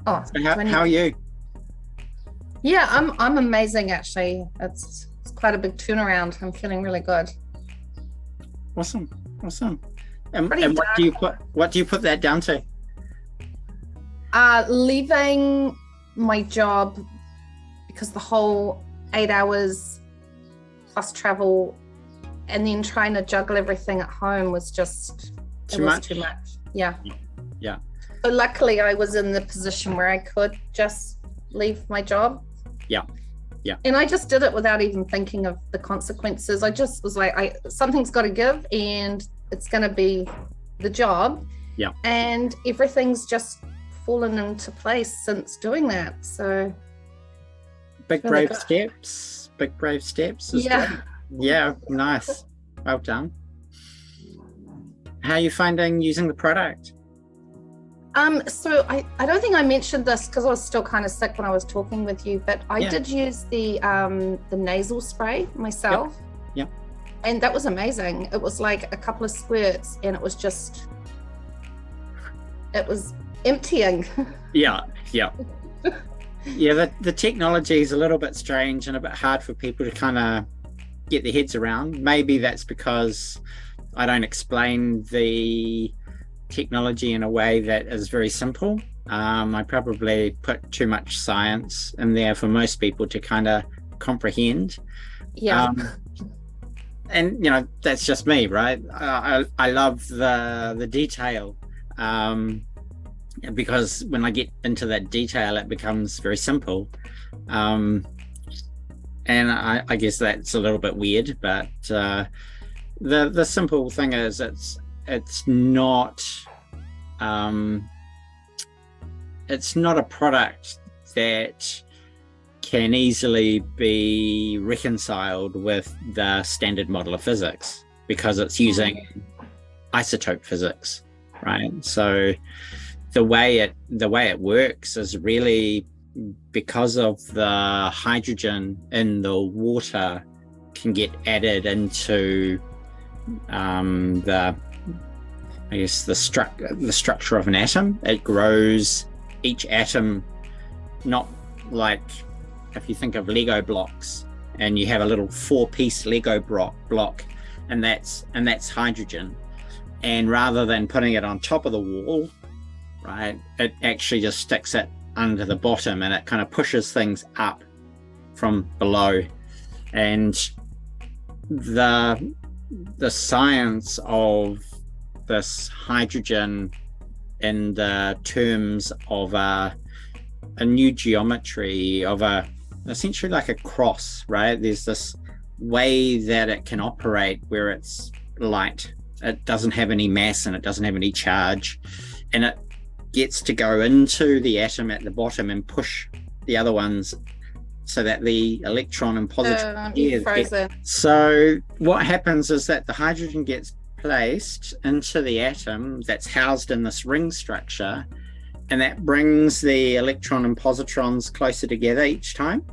Oh, So how are you? yeah, I'm amazing actually. It's quite a big turnaround. I'm feeling really good. Awesome. And Pretty what do you put that down to? Leaving my job because the whole 8 hours plus travel and then trying to juggle everything at home was just too much. Yeah. So luckily I was in the position where I could just leave my job. Yeah. And I just did it without even thinking of the consequences. I just was like, something's got to give, and it's going to be the job. Yeah. And everything's just fallen into place since doing that. So Big really brave steps. Big brave steps. Yeah. Great. Yeah. Nice. Well done. How are you finding using the product? So I don't think I mentioned this because I was still kind of sick when I was talking with you, but I did use the nasal spray myself. Yep. And that was amazing. It was like a couple of squirts and it was emptying. Yeah. The technology is a little bit strange and a bit hard for people to kind of get their heads around. Maybe that's because I don't explain the technology in a way that is very simple. I probably put too much science in there for most people to kind of comprehend. Yeah. And that's just me, right? I love the detail, because when I get into that detail, it becomes very simple. And I guess that's a little bit weird, but the simple thing is it's not a product that can easily be reconciled with the standard model of physics because it's using isotope physics, right? So the way it works is really because of the hydrogen in the water can get added into the structure of an atom. It grows each atom, not like if you think of Lego blocks and you have a little 4-piece Lego block and that's hydrogen, and rather than putting it on top of the wall, right, it actually just sticks it under the bottom and it kind of pushes things up from below. And the science of this hydrogen in the terms of a new geometry of essentially like a cross, right? There's this way that it can operate where it's light. It doesn't have any mass and it doesn't have any charge, and it gets to go into the atom at the bottom and push the other ones so that the electron and positron so what happens is that the hydrogen gets placed into the atom that's housed in this ring structure, and that brings the electron and positrons closer together each time.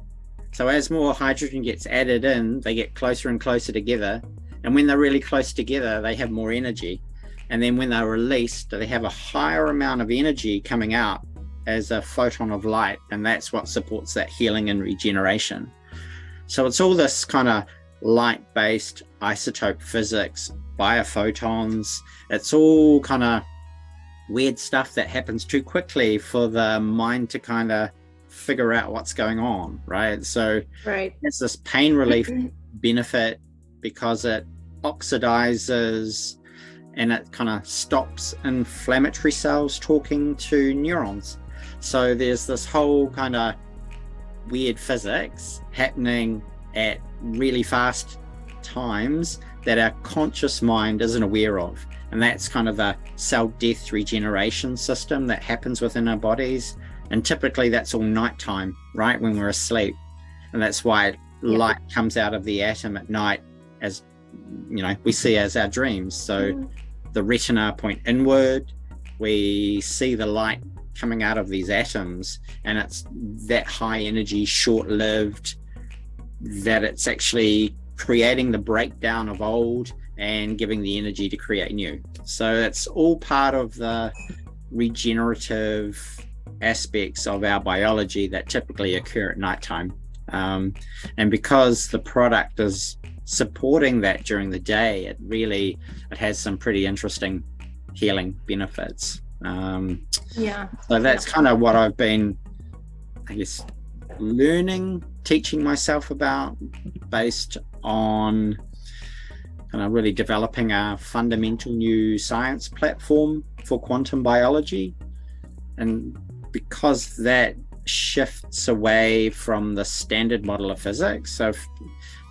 So as more hydrogen gets added in, they get closer and closer together, and when they're really close together they have more energy, and then when they're released they have a higher amount of energy coming out as a photon of light, and that's what supports that healing and regeneration. So it's all this kind of light-based isotope physics, biophotons. It's all kind of weird stuff that happens too quickly for the mind to kind of figure out what's going on, right? So it's this pain relief benefit because it oxidizes and it kind of stops inflammatory cells talking to neurons. So there's this whole kind of weird physics happening at really fast times that our conscious mind isn't aware of. And that's kind of a cell death regeneration system that happens within our bodies. And typically that's all nighttime, right? When we're asleep. And that's why light comes out of the atom at night, as we see as our dreams. So the retina point inward, we see the light coming out of these atoms, and it's that high energy, short-lived, that it's actually creating the breakdown of old and giving the energy to create new. So it's all part of the regenerative aspects of our biology that typically occur at nighttime. And because the product is supporting that during the day, it has some pretty interesting healing benefits. So that's kind of what I've been, I guess, learning, teaching myself about, based on kind of really developing a fundamental new science platform for quantum biology. And because that shifts away from the standard model of physics, so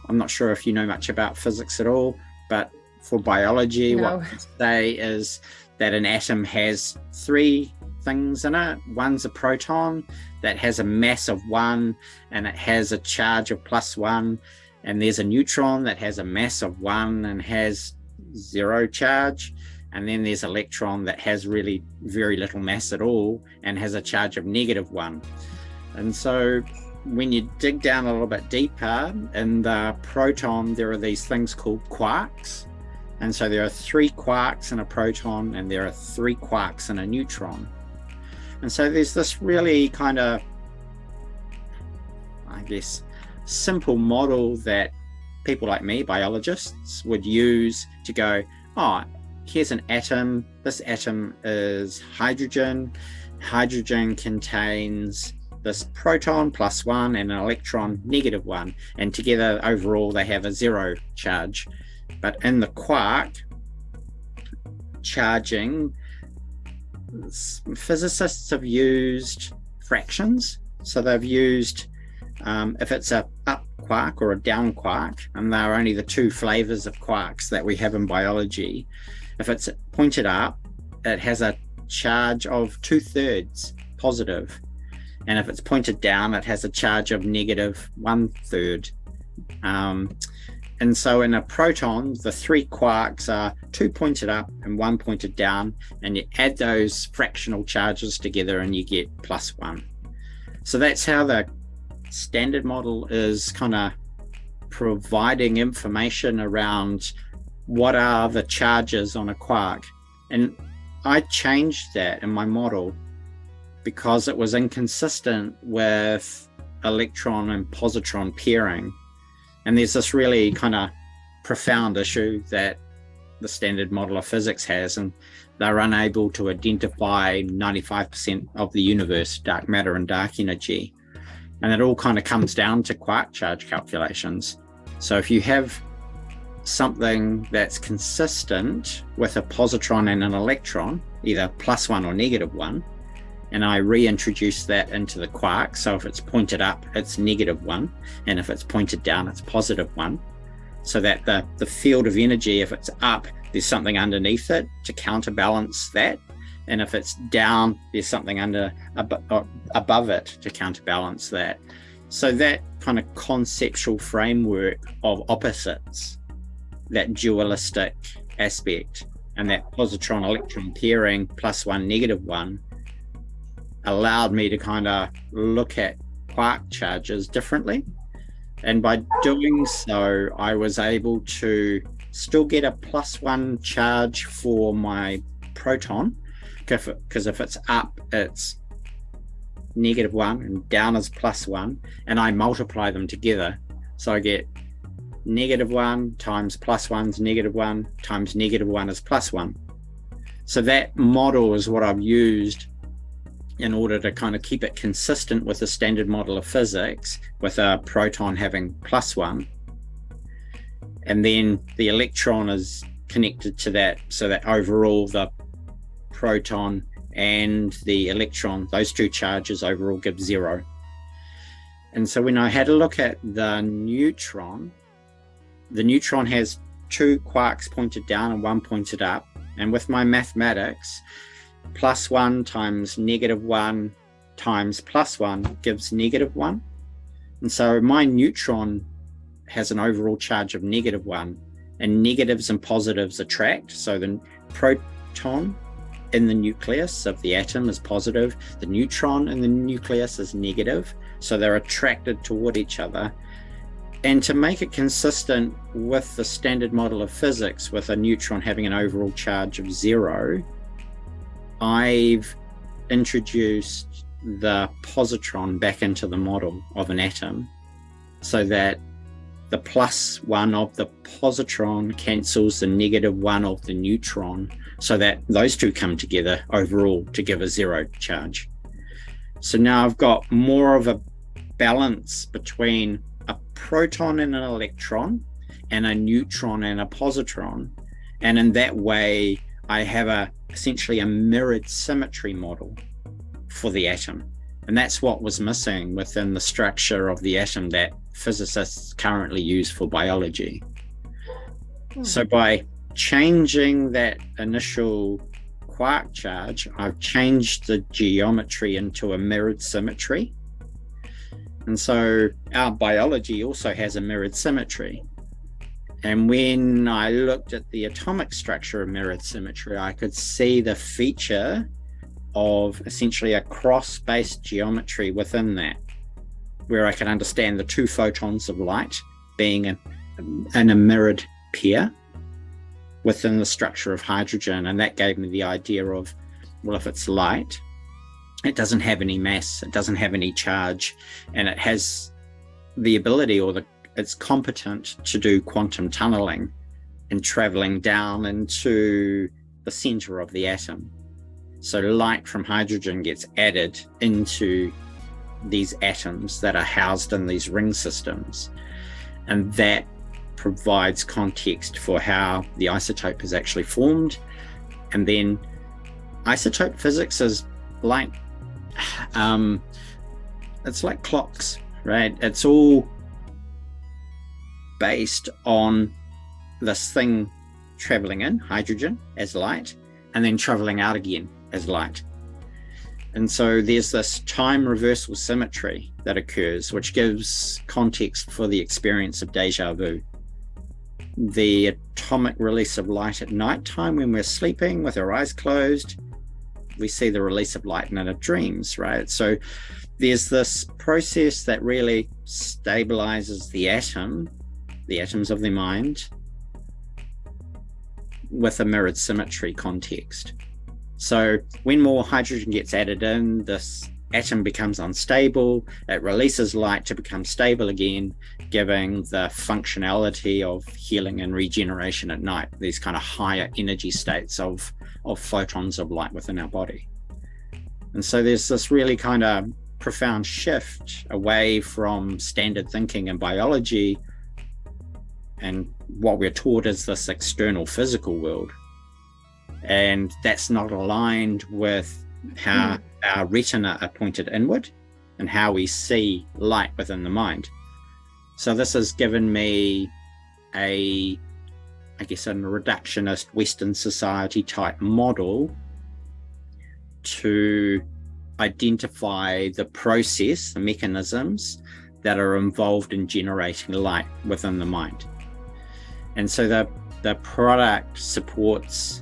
I'm not sure if you know much about physics at all, but for biology, what we say is that an atom has three things in it. One's a proton that has a mass of 1 and it has a charge of +1, and there's a neutron that has a mass of 1 and has 0 charge, and then there's electron that has really very little mass at all and has a charge of -1. And so when you dig down a little bit deeper in the proton, there are these things called quarks. And so there are 3 quarks in a proton and there are 3 quarks in a neutron. And so there's this really kind of, I guess, simple model that people like me, biologists, would use to go, oh, here's an atom. This atom is hydrogen. Hydrogen contains this proton +1 and an electron -1. And together, overall, they have a 0 charge. But in the quark charging, physicists have used fractions. So they've used, if it's a up quark or a down quark, and they're only the 2 flavors of quarks that we have in biology. If it's pointed up, it has a charge of 2/3 positive. And if it's pointed down, it has a charge of -1/3. And so in a proton, the 3 quarks are 2 pointed up and 1 pointed down, and you add those fractional charges together and you get +1. So that's how the standard model is kind of providing information around what are the charges on a quark. And I changed that in my model because it was inconsistent with electron and positron pairing. And there's this really kind of profound issue that the standard model of physics has, and they're unable to identify 95% of the universe, dark matter and dark energy. And it all kind of comes down to quark charge calculations. So if you have something that's consistent with a positron and an electron, either +1 or -1, and I reintroduce that into the quark. So if it's pointed up, it's -1, and if it's pointed down, it's +1. So that the field of energy, if it's up, there's something underneath it to counterbalance that, and if it's down, there's something above it to counterbalance that. So that kind of conceptual framework of opposites, that dualistic aspect, and that positron-electron pairing +1, -1, allowed me to kind of look at quark charges differently. And by doing so, I was able to still get a +1 charge for my proton, because if it's up, it's -1, and down is +1, and I multiply them together. So I get -1 times +1's -1 times -1 is +1. So that model is what I've used in order to kind of keep it consistent with the standard model of physics, with a proton having +1. And then the electron is connected to that, so that overall the proton and the electron, those 2 charges overall give 0. And so when I had a look at the neutron has 2 quarks pointed down and 1 pointed up. And with my mathematics, +1 times -1 times +1 gives -1. And so my neutron has an overall charge of -1, and negatives and positives attract. So the proton in the nucleus of the atom is positive, the neutron in the nucleus is negative, so they're attracted toward each other. And to make it consistent with the standard model of physics, with a neutron having an overall charge of 0, I've introduced the positron back into the model of an atom so that the +1 of the positron cancels the -1 of the neutron, so that those two come together overall to give a 0 charge. So now I've got more of a balance between a proton and an electron and a neutron and a positron. And in that way, I have essentially a mirrored symmetry model for the atom. And that's what was missing within the structure of the atom that physicists currently use for biology. So by changing that initial quark charge, I've changed the geometry into a mirrored symmetry. And so our biology also has a mirrored symmetry. And when I looked at the atomic structure of mirrored symmetry, I could see the feature of essentially a cross-based geometry within that, where I can understand the 2 photons of light being in a mirrored pair within the structure of hydrogen. And that gave me the idea of, well, if it's light, it doesn't have any mass, it doesn't have any charge, and it has the ability, or it's competent to do quantum tunneling and traveling down into the center of the atom. So light from hydrogen gets added into these atoms that are housed in these ring systems. And that provides context for how the isotope is actually formed. And then isotope physics is like, it's like clocks, right? It's all based on this thing traveling in, hydrogen, as light, and then traveling out again as light. And so there's this time reversal symmetry that occurs, which gives context for the experience of deja vu. The atomic release of light at nighttime when we're sleeping with our eyes closed, we see the release of light in our dreams, right? So there's this process that really stabilizes the atoms of the mind, with a mirrored symmetry context. So when more hydrogen gets added in, this atom becomes unstable, it releases light to become stable again, giving the functionality of healing and regeneration at night, these kind of higher energy states of photons of light within our body. And so there's this really kind of profound shift away from standard thinking in biology, and what we're taught is this external physical world. And that's not aligned with how our retina are pointed inward and how we see light within the mind. So this has given me a reductionist Western society type model to identify the process, the mechanisms that are involved in generating light within the mind. And so the product supports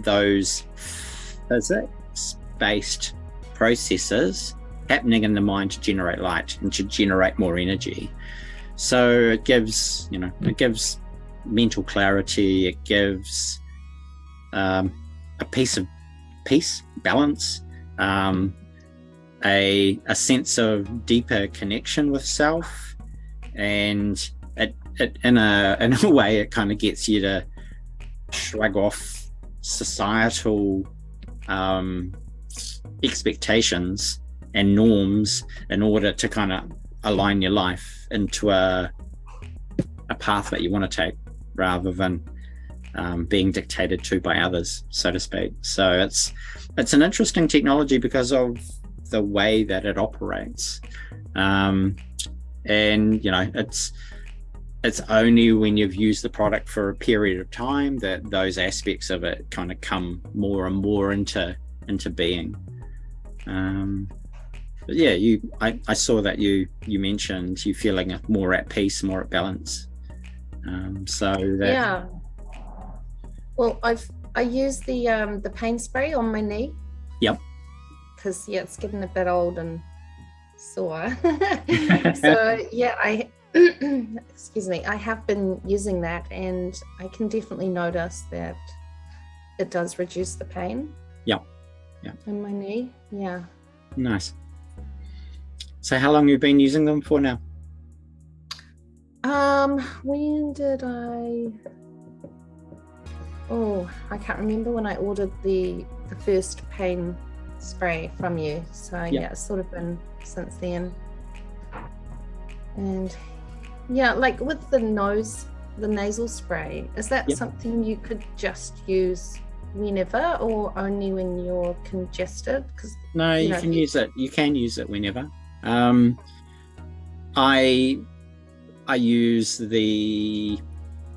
those physics-based processes happening in the mind to generate light and to generate more energy. So it gives mental clarity, it gives a peace, balance, a sense of deeper connection with self, and it in a way it kind of gets you to shrug off societal expectations and norms in order to kind of align your life into a path that you want to take, rather than being dictated to by others, so to speak. So it's an interesting technology because of the way that it operates, and it's only when you've used the product for a period of time that those aspects of it kind of come more and more into being. But yeah, I saw that you mentioned you feeling more at peace, more at balance. Yeah. Well, I use the pain spray on my knee. Yep. Because it's getting a bit old and sore. So yeah, excuse me, I have been using that, and I can definitely notice that it does reduce the pain. Yeah. In my knee. Yeah. Nice. So how long have you been using them for now? When did I can't remember when I ordered the first pain spray from you. So yeah, it's sort of been since then. And yeah, like with the nasal spray, is that something you could just use whenever or only when you're congested? Because no, you can use it. You can use it whenever. I use the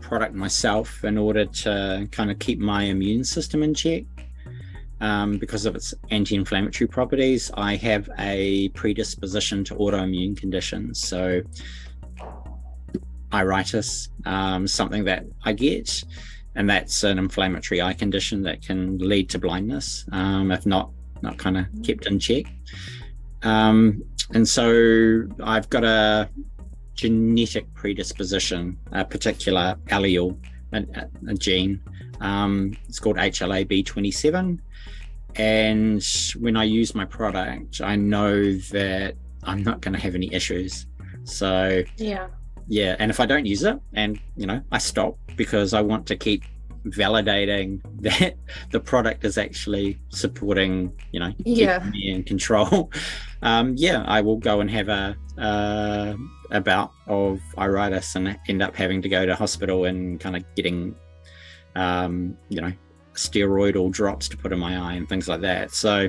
product myself in order to kind of keep my immune system in check. Because of its anti-inflammatory properties, I have a predisposition to autoimmune conditions. So iritis, something that I get, and that's an inflammatory eye condition that can lead to blindness if not kind of kept in check. And so I've got a genetic predisposition, a particular allele, a gene. It's called HLA-B27. And when I use my product, I know that I'm not going to have any issues. So yeah. And if I don't use it, and I stop because I want to keep validating that the product is actually supporting, keeping me in control. I will go and have a bout of iritis and end up having to go to hospital and kind of getting, steroidal drops to put in my eye and things like that. So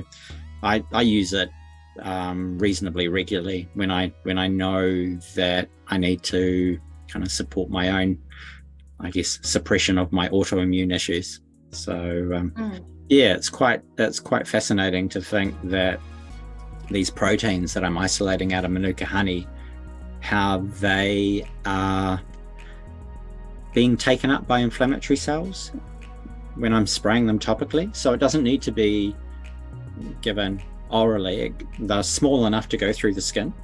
I use it reasonably regularly when I know that I need to kind of support my own, I guess, suppression of my autoimmune issues. So it's quite fascinating to think that these proteins that I'm isolating out of Manuka honey, how they are being taken up by inflammatory cells when I'm spraying them topically. So it doesn't need to be given orally. They're small enough to go through the skin,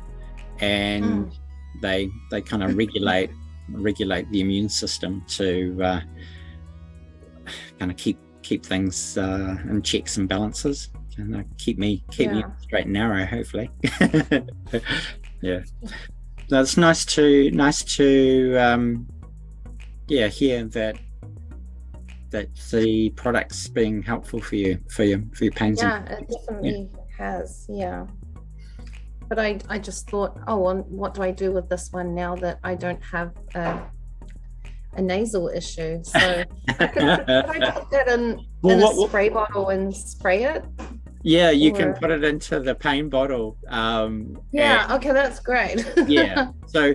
and they kind of regulate the immune system to kind of keep things in checks and balances, and keep me straight and narrow, hopefully. That's nice to hear that the product's being helpful for your pains. It definitely has. But I just thought, what do I do with this one now that I don't have a nasal issue? So could I put that in a spray bottle and spray it? Yeah, you can put it into the pain bottle. Okay, that's great. So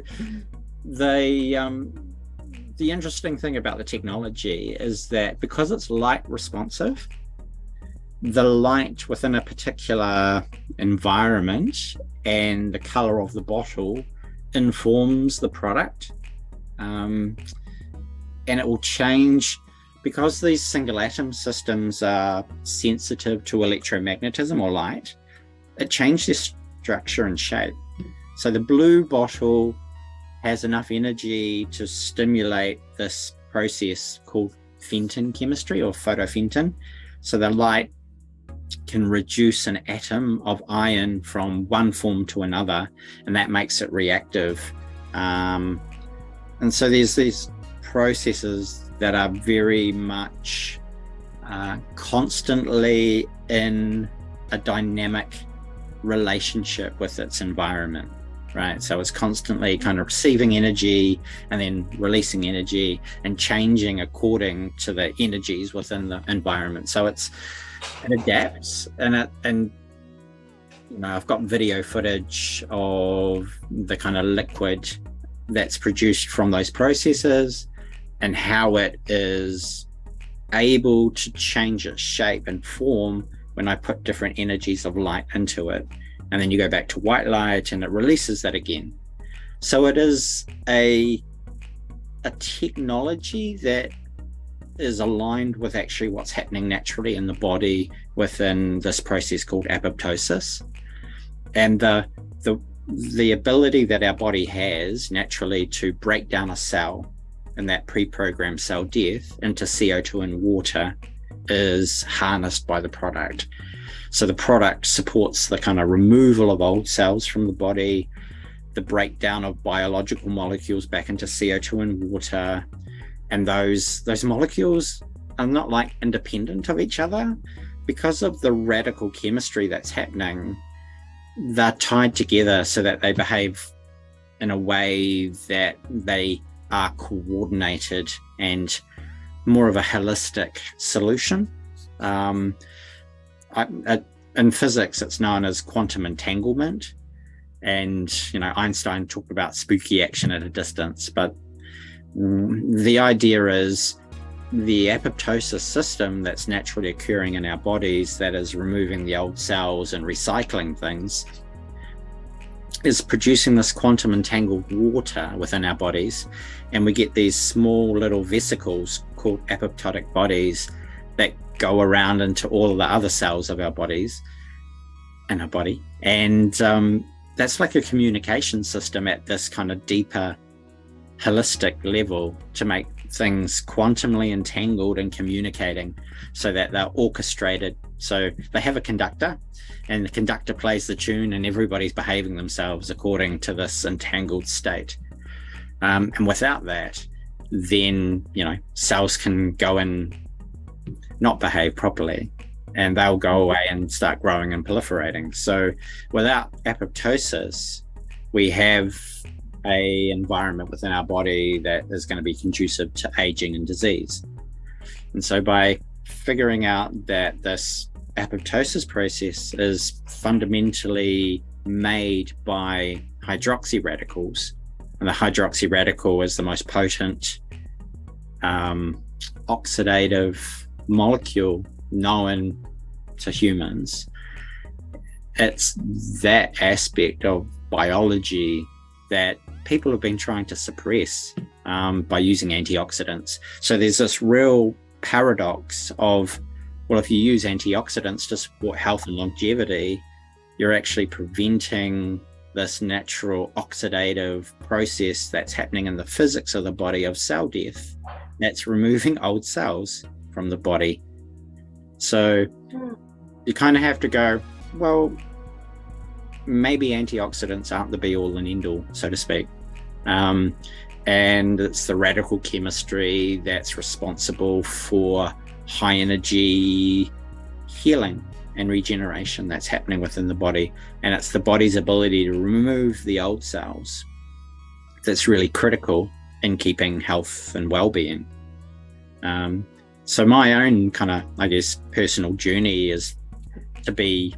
the interesting thing about the technology is that because it's light responsive, the light within a particular environment and the color of the bottle informs the product, and it will change because these single atom systems are sensitive to electromagnetism or light. It changed their structure and shape. So the blue bottle has enough energy to stimulate this process called Fenton chemistry or photofenton. So the light can reduce an atom of iron from one form to another, and that makes it reactive. And so there's these processes that are very much constantly in a dynamic relationship with its environment. Right, so it's constantly kind of receiving energy and then releasing energy and changing according to the energies within the environment. So it adapts, and I've got video footage of the kind of liquid that's produced from those processes and how it is able to change its shape and form when I put different energies of light into it. And then you go back to white light and it releases that again. So it is a technology that is aligned with actually what's happening naturally in the body within this process called apoptosis. And the ability that our body has naturally to break down a cell and that pre-programmed cell death into CO2 and water is harnessed by the product. So the product supports the kind of removal of old cells from the body, the breakdown of biological molecules back into CO2 and water. And those molecules are not like independent of each other. Because of the radical chemistry that's happening, they're tied together so that they behave in a way that they are coordinated and more of a holistic solution. In physics, it's known as quantum entanglement. And, Einstein talked about spooky action at a distance. But the idea is the apoptosis system that's naturally occurring in our bodies, that is removing the old cells and recycling things, is producing this quantum entangled water within our bodies. And we get these small little vesicles called apoptotic bodies that go around into all of the other cells of our bodies in our body. And that's like a communication system at this kind of deeper holistic level to make things quantumly entangled and communicating so that they're orchestrated. So they have a conductor, and the conductor plays the tune, and everybody's behaving themselves according to this entangled state. And without that, then, cells can go and not behave properly, and they'll go away and start growing and proliferating. So without apoptosis, we have a environment within our body that is going to be conducive to aging and disease. And so by figuring out that this apoptosis process is fundamentally made by hydroxy radicals, and the hydroxy radical is the most potent oxidative molecule known to humans. It's that aspect of biology that people have been trying to suppress by using antioxidants. So there's this real paradox of, well, if you use antioxidants to support health and longevity, you're actually preventing this natural oxidative process that's happening in the physics of the body of cell death. That's removing old cells from the body. So you kind of have to go, well, maybe antioxidants aren't the be-all and end-all, so to speak. And it's the radical chemistry that's responsible for high-energy healing and regeneration that's happening within the body. And it's the body's ability to remove the old cells that's really critical in keeping health and well-being. So my own kind of, I guess, personal journey is to be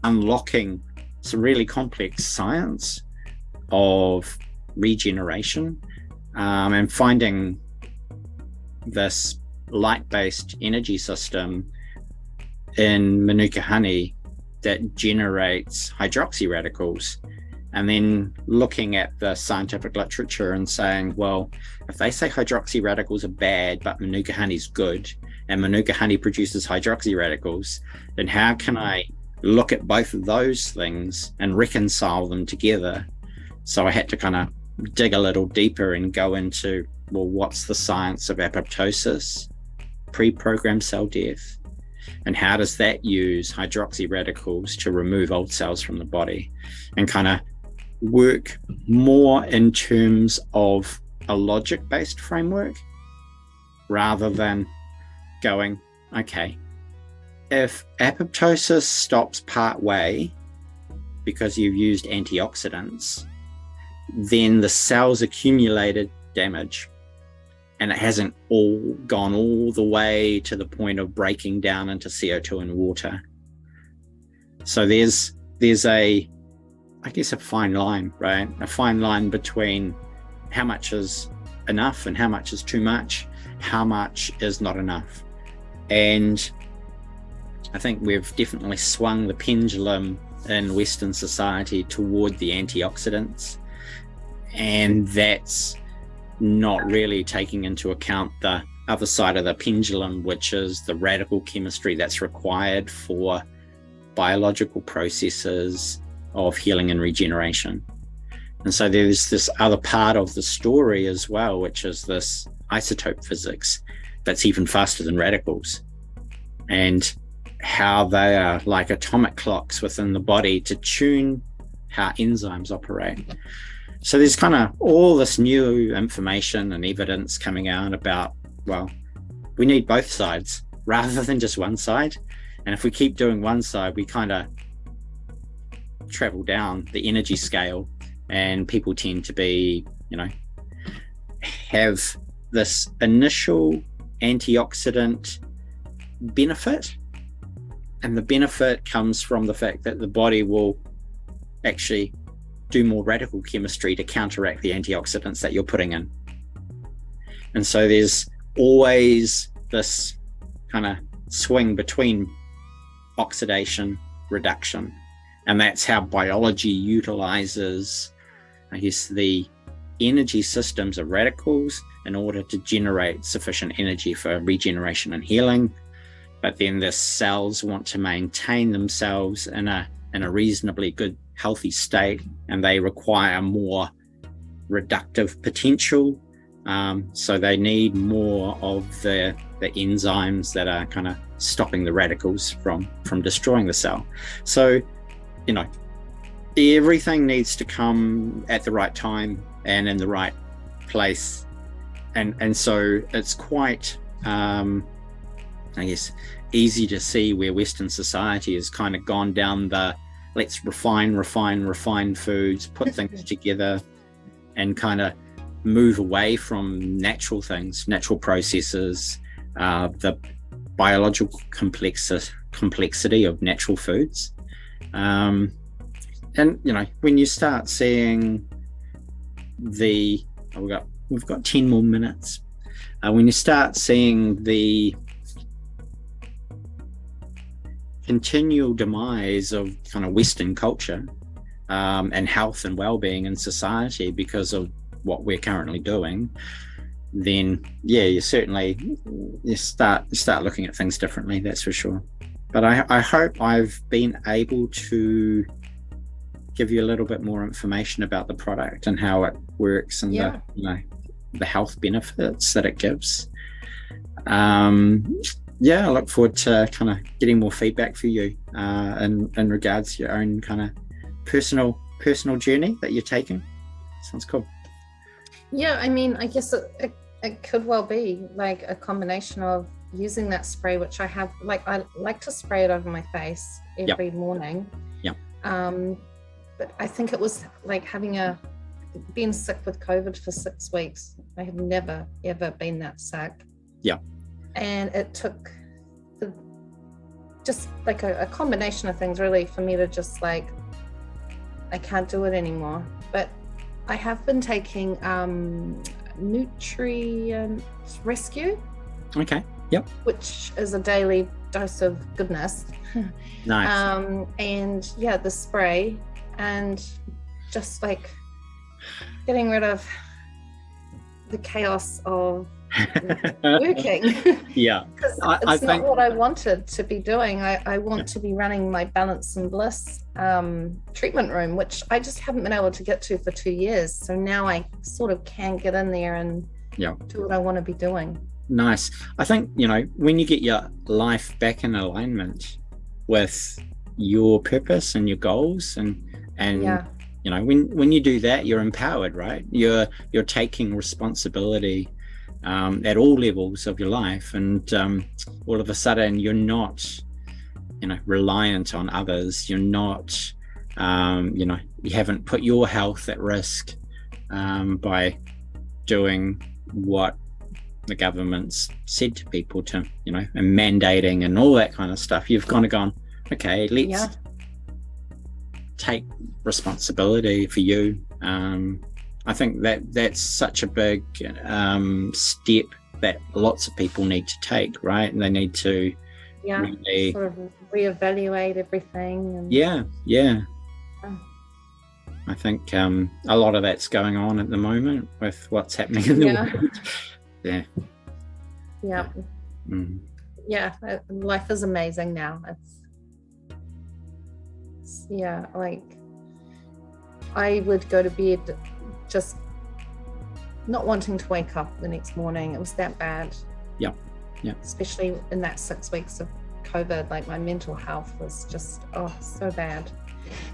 unlocking some really complex science of regeneration, and finding this light-based energy system in manuka honey that generates hydroxy radicals, and then looking at the scientific literature and saying, well, if they say hydroxy radicals are bad but manuka honey is good, and manuka honey produces hydroxy radicals, then how can I look at both of those things and reconcile them together? So I had to kind of dig a little deeper and go into, well, what's the science of apoptosis, pre-programmed cell death, and how does that use hydroxy radicals to remove old cells from the body, and kind of work more in terms of a logic-based framework rather than going, okay, if apoptosis stops part way because you've used antioxidants, then the cells accumulated damage, and it hasn't all gone all the way to the point of breaking down into CO2 and water. So there's a, I guess, a fine line, right? A fine line between how much is enough and how much is too much, how much is not enough. And I think we've definitely swung the pendulum in Western society toward the antioxidants, and that's not really taking into account the other side of the pendulum, which is the radical chemistry that's required for biological processes of healing and regeneration. And so there's this other part of the story as well, which is this isotope physics that's even faster than radicals. And how they are like atomic clocks within the body to tune how enzymes operate. So there's kind of all this new information and evidence coming out about, well, we need both sides rather than just one side. And if we keep doing one side, we kind of travel down the energy scale, and people tend to be, have this initial antioxidant benefit. And the benefit comes from the fact that the body will actually do more radical chemistry to counteract the antioxidants that you're putting in. And so there's always this kind of swing between oxidation, reduction. And that's how biology utilizes, I guess, the energy systems of radicals in order to generate sufficient energy for regeneration and healing. But then the cells want to maintain themselves in a reasonably good, healthy state, and they require more reductive potential. So they need more of the enzymes that are kind of stopping the radicals from destroying the cell. So, everything needs to come at the right time and in the right place. And so it's quite, I guess, easy to see where Western society has kind of gone down the let's refine foods, put things together, and kind of move away from natural things, natural processes, the biological complexity of natural foods. And, when you start seeing we've got 10 more minutes. When you start seeing the continual demise of kind of Western culture and health and well-being in society because of what we're currently doing, then you start looking at things differently, that's for sure. But I hope I've been able to give you a little bit more information about the product and how it works and the health benefits that it gives. I look forward to kind of getting more feedback for you in regards to your own kind of personal journey that you're taking. Sounds cool. Yeah, I mean, I guess it could well be like a combination of using that spray, which I have, like I like to spray it over my face every morning. Yeah. But I think it was like being sick with COVID for 6 weeks. I have never, ever been that sick. Yeah. And it took just like a combination of things really for me to just like, I can't do it anymore. But I have been taking Nutrient Rescue. Okay. Yep. Which is a daily dose of goodness. Nice. And the spray, and just like getting rid of the chaos of working. Yeah. Because it's not what I wanted to be doing. I want to be running my Balance and Bliss treatment room, which I just haven't been able to get to for 2 years. So now I sort of can get in there and do what I want to be doing. Nice. I think, when you get your life back in alignment with your purpose and your goals and when you do that, you're empowered, right? You're taking responsibility at all levels of your life, and all of a sudden you're not reliant on others. You're not you haven't put your health at risk by doing what the government's said to people to, and mandating and all that kind of stuff. You've kind of gone, okay, let's take responsibility for you. I think that's such a big step that lots of people need to take, right? And they need to really sort of reevaluate everything. And I think a lot of that's going on at the moment with what's happening in the world. Life is amazing now. It's like I would go to bed just not wanting to wake up the next morning. It was that bad. Yeah. Especially in that 6 weeks of COVID. Like my mental health was just, so bad.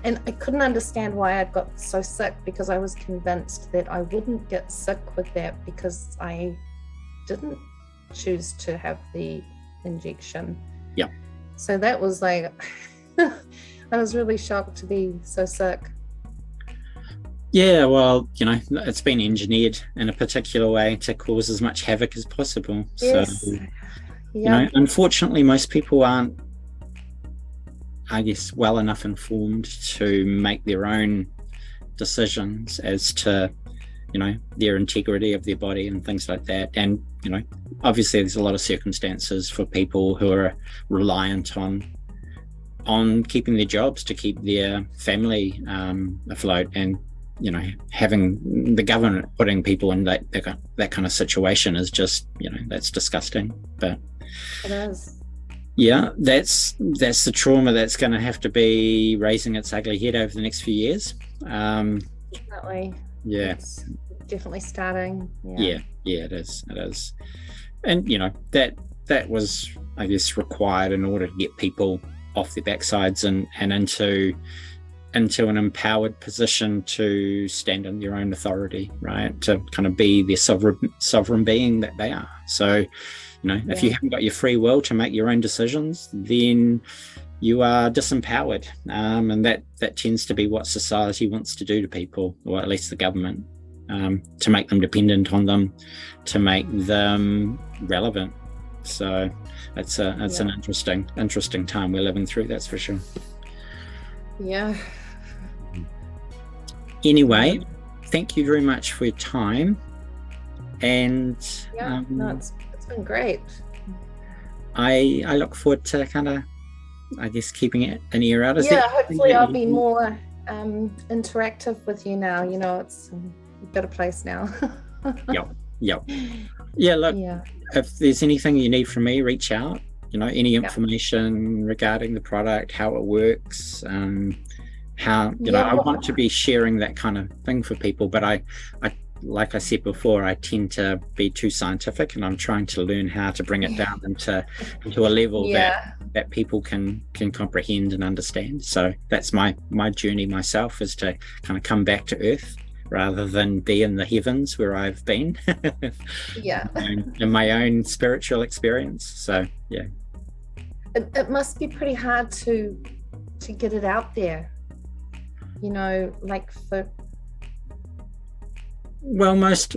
And I couldn't understand why I'd got so sick, because I was convinced that I wouldn't get sick with that because I didn't choose to have the injection. Yeah. So that was like, I was really shocked to be so sick. Yeah, well, it's been engineered in a particular way to cause as much havoc as possible. Yes. So, Yeah. unfortunately, most people aren't, I guess, well enough informed to make their own decisions as to, their integrity of their body and things like that. And, obviously there's a lot of circumstances for people who are reliant on keeping their jobs to keep their family afloat, and having the government putting people in that kind of situation is just, that's disgusting. But It is. yeah, that's the trauma that's going to have to be raising its ugly head over the next few years. Definitely. Yeah. It's definitely starting. Yeah, it is. And that was, I guess, required in order to get people off their backsides and into an empowered position to stand on their own authority, right? To kind of be the sovereign being that they are. So, if you haven't got your free will to make your own decisions, then you are disempowered. And that tends to be what society wants to do to people, or at least the government, to make them dependent on them, to make them relevant. So it's an interesting time we're living through, that's for sure. Yeah. Anyway, thank you very much for your time. And it's been great. I look forward to kind of, I guess, keeping it an ear out. Hopefully I'll be more interactive with you now. It's a better place now. Yep. Yeah, look, if there's anything you need from me, reach out. Any information regarding the product, how it works, how, I want to be sharing that kind of thing for people, but I like I said before, I tend to be too scientific, and I'm trying to learn how to bring it down into a level that people can comprehend and understand. So that's my journey myself, is to kind of come back to earth rather than be in the heavens where I've been. in my own spiritual experience. So it must be pretty hard to get it out there, like for... Well, most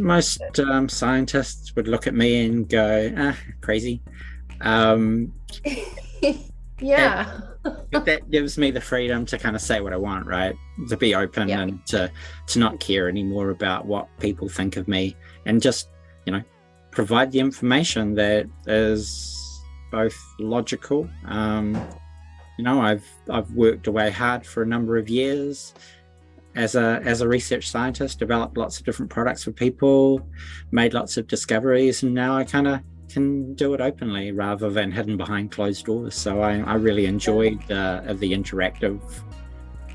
scientists would look at me and go, crazy. Yeah. That gives me the freedom to kind of say what I want, right? To be open and to not care anymore about what people think of me, and just, provide the information that is both logical. I've worked away hard for a number of years as a research scientist, developed lots of different products for people, made lots of discoveries, and now I kind of can do it openly rather than hidden behind closed doors. So I really enjoyed the interactive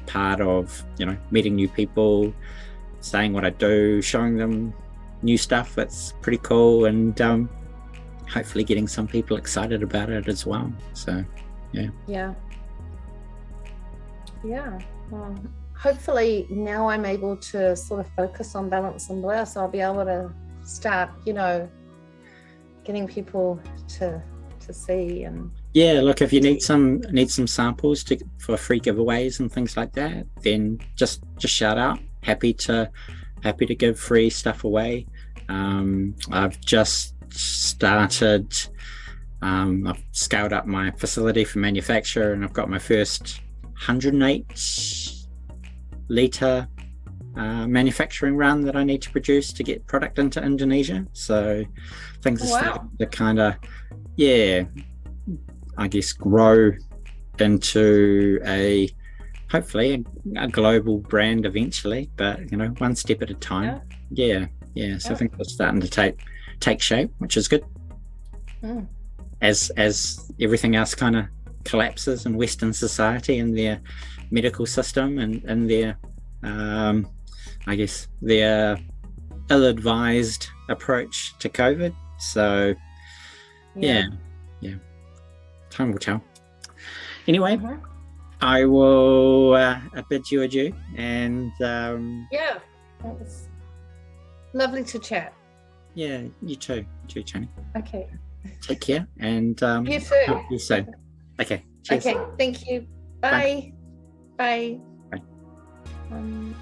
part of, meeting new people, saying what I do, showing them new stuff that's pretty cool, and hopefully getting some people excited about it as well. So yeah. Well, hopefully now I'm able to sort of focus on balance and bliss. I'll be able to start, getting people to see. And look, if you need some samples for free giveaways and things like that, then just shout out. Happy to give free stuff away. I've just started, I've scaled up my facility for manufacture, and I've got my first 108 litre manufacturing run that I need to produce to get product into Indonesia. So things are starting to kind of, I guess, grow into hopefully a global brand eventually, but one step at a time. So things are starting to take shape, which is good. As everything else kind of collapses in Western society and their medical system and their I guess their ill-advised approach to COVID. So Time will tell. Anyway, Mhm. I will bid you adieu, and Yeah, it was lovely to chat. yeah, you too, Toni. Okay. Take care, and You too. talk to you soon. Okay. Cheers. Okay. Thank you. Bye. Bye. Bye.